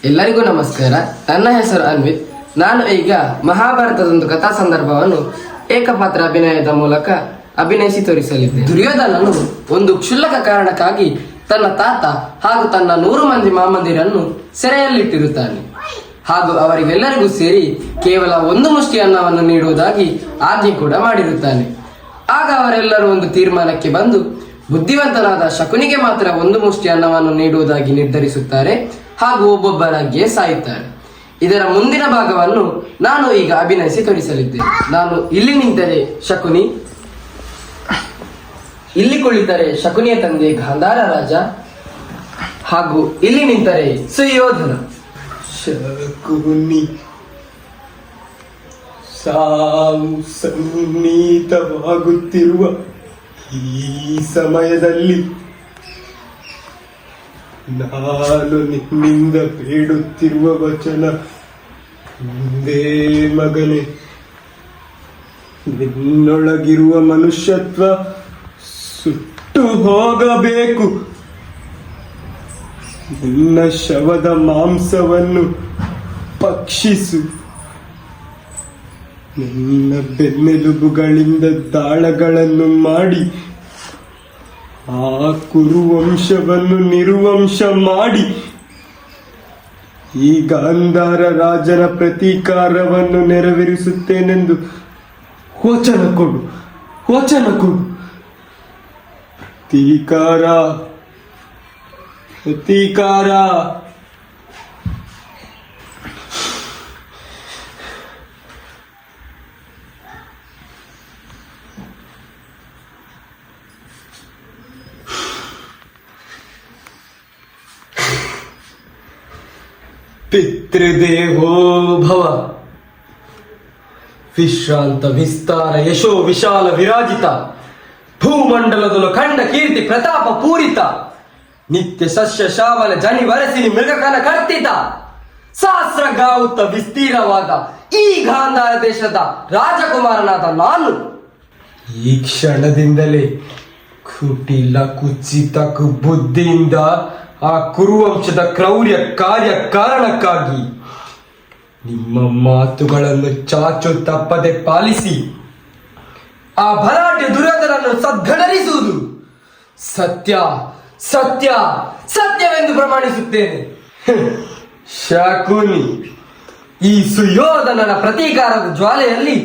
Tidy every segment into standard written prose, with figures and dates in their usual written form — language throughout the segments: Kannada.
ಎಲ್ಲರಿಗೂ ನಮಸ್ಕಾರ. ನನ್ನ ಹೆಸರು ಅನ್ವಿತ್. ನಾನು ಈಗ ಮಹಾಭಾರತದೊಂದು ಕಥಾ ಸಂದರ್ಭವನ್ನು ಏಕಪಾತ್ರ ಅಭಿನಯದ ಮೂಲಕ ಅಭಿನಯಿಸಿ ತೋರಿಸಲಿದ್ದೆ. ದುರ್ಯೋಧನನು ಒಂದು ಕ್ಷುಲ್ಲಕ ಕಾರಣಕ್ಕಾಗಿ ತನ್ನ ತಾತ ಹಾಗೂ ತನ್ನ 100 ಮಂದಿ ಮಾಮಂದಿರನ್ನು ಸೆರೆಯಲ್ಲಿಟ್ಟಿರುತ್ತಾನೆ. ಹಾಗೂ ಅವರಿಗೆಲ್ಲರಿಗೂ ಸೇರಿ ಕೇವಲ ಒಂದು ಮುಷ್ಟಿ ಅನ್ನವನ್ನು ನೀಡುವುದಾಗಿ ಆಜ್ಞೆ ಕೂಡ ಮಾಡಿರುತ್ತಾನೆ. ಆಗ ಅವರೆಲ್ಲರೂ ಒಂದು ತೀರ್ಮಾನಕ್ಕೆ ಬಂದು ಬುದ್ಧಿವಂತನಾದ ಶಕುನಿಗೆ ಮಾತ್ರ ಒಂದು ಮುಷ್ಟಿ ಅನ್ನವನ್ನು ನೀಡುವುದಾಗಿ ನಿರ್ಧರಿಸುತ್ತಾರೆ ಹಾಗೂ ಒಬ್ಬೊಬ್ಬರಾಗಿಯೇ ಸಾಯುತ್ತಾರೆ. ಇದರ ಮುಂದಿನ ಭಾಗವನ್ನು ನಾನು ಈಗ ಅಭಿನಯಿಸಿ ತೋರಿಸಲಿದ್ದೇನೆ. ನಾನು ಇಲ್ಲಿ ನಿಂತರೆ ಶಕುನಿ, ಇಲ್ಲಿ ಕುಳಿತರೆ ಶಕುನಿಯ ತಂದೆ ಗಾಂಧಾರ ರಾಜ, ಹಾಗೂ ಇಲ್ಲಿ ನಿಂತರೆ ಸುಯೋಧನ. ಶಕುನಿ ಸಾವು ಸನ್ನಿಹಿತವಾಗುತ್ತಿರುವ ಈ ಸಮಯದಲ್ಲಿ ನಾನು ನಿನ್ನಿಂದ ಬೇಡುತ್ತಿರುವ ವಚನ ಒಂದೇ ಮಗನೇ. ನಿನ್ನೊಳಗಿರುವ ಮನುಷ್ಯತ್ವ ಸುಟ್ಟು ಹೋಗಬೇಕು. ನಿನ್ನ ಶವದ ಮಾಂಸವನ್ನು ಭಕ್ಷಿಸು. ನಿನ್ನ ಬೆನ್ನೆಲುಬುಗಳಿಂದ ದಾಳಗಳನ್ನು ಮಾಡಿ ಆ ಕುರುವಂಶವನ್ನು ನಿರ್ವಂಶ ಮಾಡಿ ಈ ಗಾಂಧಾರ ರಾಜನ ಪ್ರತೀಕಾರವನ್ನು ನೆರವೇರಿಸುತ್ತೇನೆಂದು ವಚನ ಕೊಡು. ಪ್ರತೀಕಾರ. ಪಿತೃದೇವೋ ಭವ. ವಿಶ್ರಾಂತ ವಿಸ್ತಾರ ಯಶೋ ವಿಶಾಲ ವಿರಾಜಿತ, ಭೂಮಂಡಲದಲು ಖಂಡ ಕೀರ್ತಿ ಪ್ರತಾಪ ಪೂರಿತ, ನಿತ್ಯ ಸಸ್ಯ ಶ್ಯಾಮಲ ಜನಿ ವರಸಿನಿ ಮೃಗಕನ ಕರ್ತಿತ, ಸಹಸ್ರ ಗಾವುತ ವಿಸ್ತೀರವಾದ ಈ ಗಾಂಧಾರ ದೇಶದ ರಾಜಕುಮಾರನಾದ ನಾನು ಈ ಕ್ಷಣದಿಂದಲೇ ಕುಟಿಲ ಕುಚಿತ ಬುದ್ಧಿಯಿಂದ ಆ ಕುರುವಂಶದ ಕ್ರೌರ್ಯ ಕಾರ್ಯ ಕಾರಣಕ್ಕಾಗಿ ನಿಮ್ಮ ಮಾತುಗಳನ್ನು ಚಾಚು ತಪ್ಪದೆ ಪಾಲಿಸಿ ಆ ಭರಾಟೆ ದುರ್ಯೋಧನನ್ನು ಸದ್ಗಣರಿಸುವುದು ಸತ್ಯ ಸತ್ಯ ಸತ್ಯವೆಂದು ಪ್ರಮಾಣಿಸುತ್ತೇನೆ. ಶಕುನಿ, ಈ ಸುಯೋಧನನ ಪ್ರತೀಕಾರದ ಜ್ವಾಲೆಯಲ್ಲಿ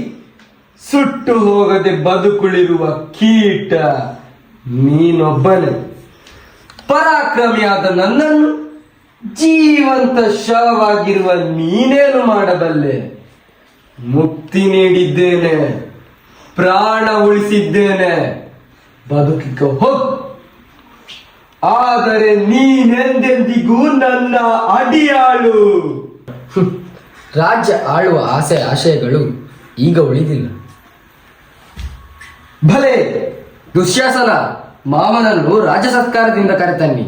ಸುಟ್ಟು ಹೋಗದೆ ಬದುಕುಳಿರುವ ಕೀಟ ನೀನೊಬ್ಬನೇ. ಪರಾಕ್ರಮಿಯಾದ ನನ್ನನ್ನು ಜೀವಂತ ಶವವಾಗಿರುವ ನೀನೇನು ಮಾಡಬಲ್ಲೆ? ಮುಕ್ತಿ ನೀಡಿದ್ದೇನೆ, ಪ್ರಾಣ ಉಳಿಸಿದ್ದೇನೆ, ಬದುಕಿಕೋ ಹೋಗು. ಆದರೆ ನೀನೆಂದೆಂದಿಗೂ ನನ್ನ ಅಡಿಯಾಳು. ರಾಜ್ಯ ಆಳುವ ಆಶಯಗಳು ಈಗ ಉಳಿದಿಲ್ಲ. ಭಲೆ ದುಶ್ಯಾಸನ ಮಾವನನ್ನು ರಾಜ ಸತ್ಕಾರದಿಂದ ಕರೆತನ್ನಿ.